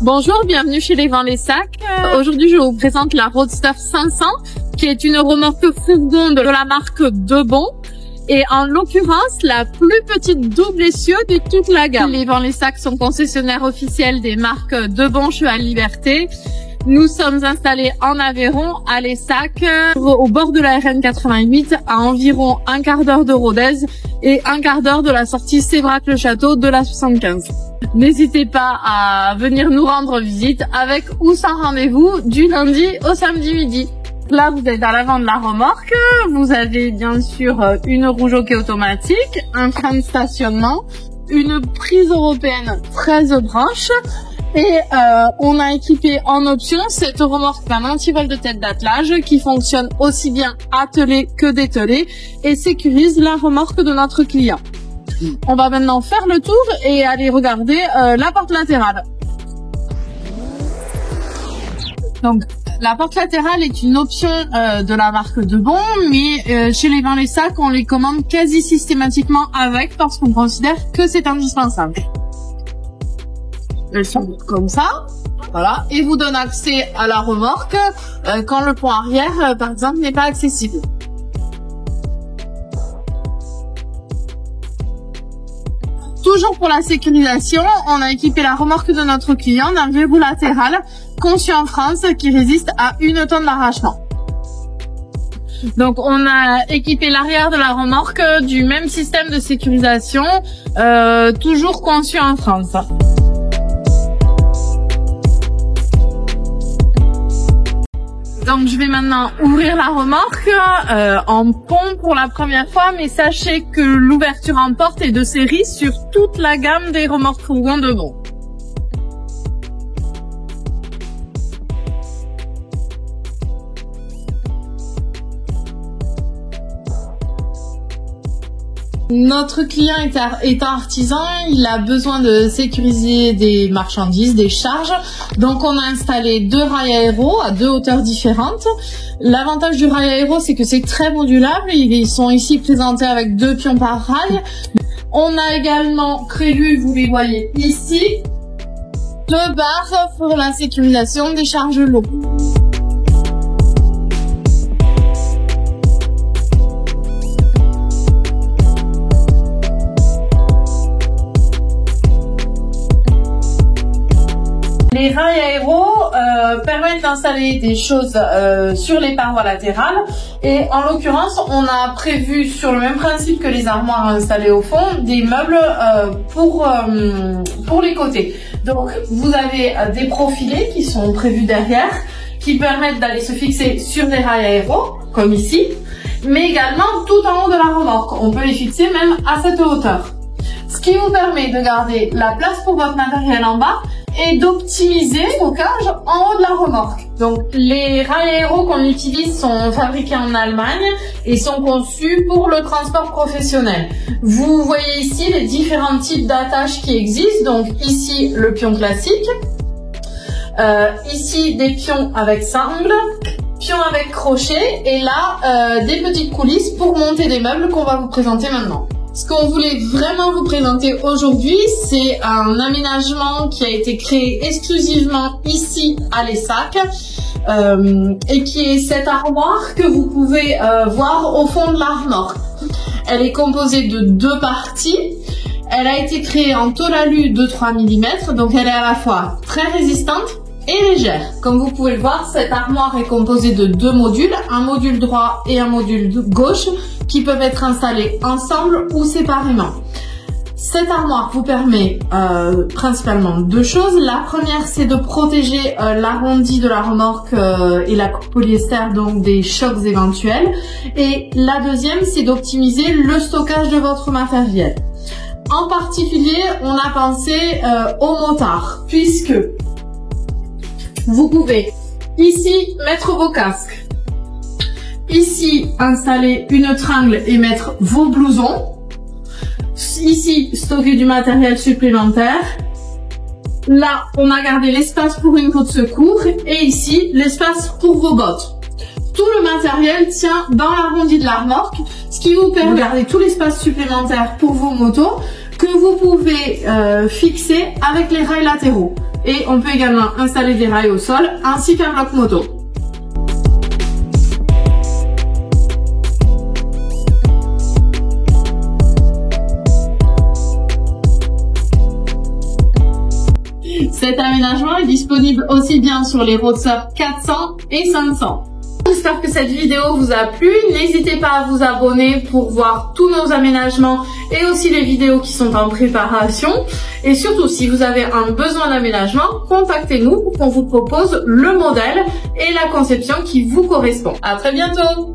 Bonjour, bienvenue chez Les Vents Les Sacs. Aujourd'hui, je vous présente la Roadster 500, qui est une remorque fourgon de la marque Debon. Et en l'occurrence, la plus petite double essieu de toute la gamme. Les Vents Les Sacs sont concessionnaires officiels des marques Debon, Cheval Liberté. Nous sommes installés en Aveyron, à Les Sacs, au bord de la RN 88, à environ un quart d'heure de Rodez et un quart d'heure de la sortie Sévrac-le-Château de la 75. N'hésitez pas à venir nous rendre visite avec ou sans rendez-vous du lundi au samedi midi. Là, vous êtes à l'avant de la remorque. Vous avez bien sûr une roue jockey automatique, un frein de stationnement, une prise européenne 13 branches. Et on a équipé en option cette remorque d'un antivol de tête d'attelage qui fonctionne aussi bien attelé que dételé et sécurise la remorque de notre client. On va maintenant faire le tour et aller regarder la porte latérale. Donc la porte latérale est une option de la marque Debon, mais chez Les Vents Les Sacs, on les commande quasi systématiquement avec parce qu'on considère que c'est indispensable. Elles sont comme ça, voilà, et vous donnent accès à la remorque quand le pont arrière, par exemple, n'est pas accessible. Toujours pour la sécurisation, on a équipé la remorque de notre client d'un verrou latéral conçu en France qui résiste à 1 tonne d'arrachement. Donc on a équipé l'arrière de la remorque du même système de sécurisation, toujours conçu en France. Donc je vais maintenant ouvrir la remorque en pont pour la première fois, mais sachez que l'ouverture en porte est de série sur toute la gamme des remorques fourgons Debon. Notre client étant artisan, il a besoin de sécuriser des marchandises, des charges. Donc on a installé 2 rails aéros à 2 hauteurs différentes. L'avantage du rail aéro, c'est que c'est très modulable. Ils sont ici présentés avec 2 pions par rail. On a également prévu, vous les voyez ici, 2 barres pour la sécurisation des charges lourdes. Les rails aéros permettent d'installer des choses sur les parois latérales et en l'occurrence on a prévu sur le même principe que les armoires installées au fond des meubles pour les côtés. Donc vous avez des profilés qui sont prévus derrière qui permettent d'aller se fixer sur des rails aéros comme ici, mais également tout en haut de la remorque. On peut les fixer même à cette hauteur. Ce qui vous permet de garder la place pour votre matériel en bas et d'optimiser le stockage en haut de la remorque. Donc les rails aéros qu'on utilise sont fabriqués en Allemagne et sont conçus pour le transport professionnel. Vous voyez ici les différents types d'attaches qui existent. Donc ici le pion classique, ici des pions avec sangle, pions avec crochet et là des petites coulisses pour monter des meubles qu'on va vous présenter maintenant. Ce qu'on voulait vraiment vous présenter aujourd'hui, c'est un aménagement qui a été créé exclusivement ici à Les Sacs et qui est cette armoire que vous pouvez voir au fond de la remorque. Elle est composée de 2 parties. Elle a été créée en tôle alu de 3 mm, donc elle est à la fois très résistante et légère. Comme vous pouvez le voir, cette armoire est composée de 2 modules, un module droit et un module gauche, qui peuvent être installés ensemble ou séparément. Cette armoire vous permet principalement 2 choses. La première, c'est de protéger l'arrondi de la remorque et la coupe polyester donc des chocs éventuels. Et la deuxième, c'est d'optimiser le stockage de votre matériel. En particulier, on a pensé au motard, puisque vous pouvez ici mettre vos casques. Ici, installer une tringle et mettre vos blousons. Ici, stocker du matériel supplémentaire. Là, on a gardé l'espace pour une peau de secours. Et ici, l'espace pour vos bottes. Tout le matériel tient dans l'arrondi de la remorque, ce qui vous permet de garder tout l'espace supplémentaire pour vos motos que vous pouvez fixer avec les rails latéraux. Et on peut également installer des rails au sol ainsi qu'un bloc moto. Cet aménagement est disponible aussi bien sur les Roadster 400 et 500. J'espère que cette vidéo vous a plu. N'hésitez pas à vous abonner pour voir tous nos aménagements et aussi les vidéos qui sont en préparation. Et surtout, si vous avez un besoin d'aménagement, contactez-nous pour qu'on vous propose le modèle et la conception qui vous correspond. À très bientôt!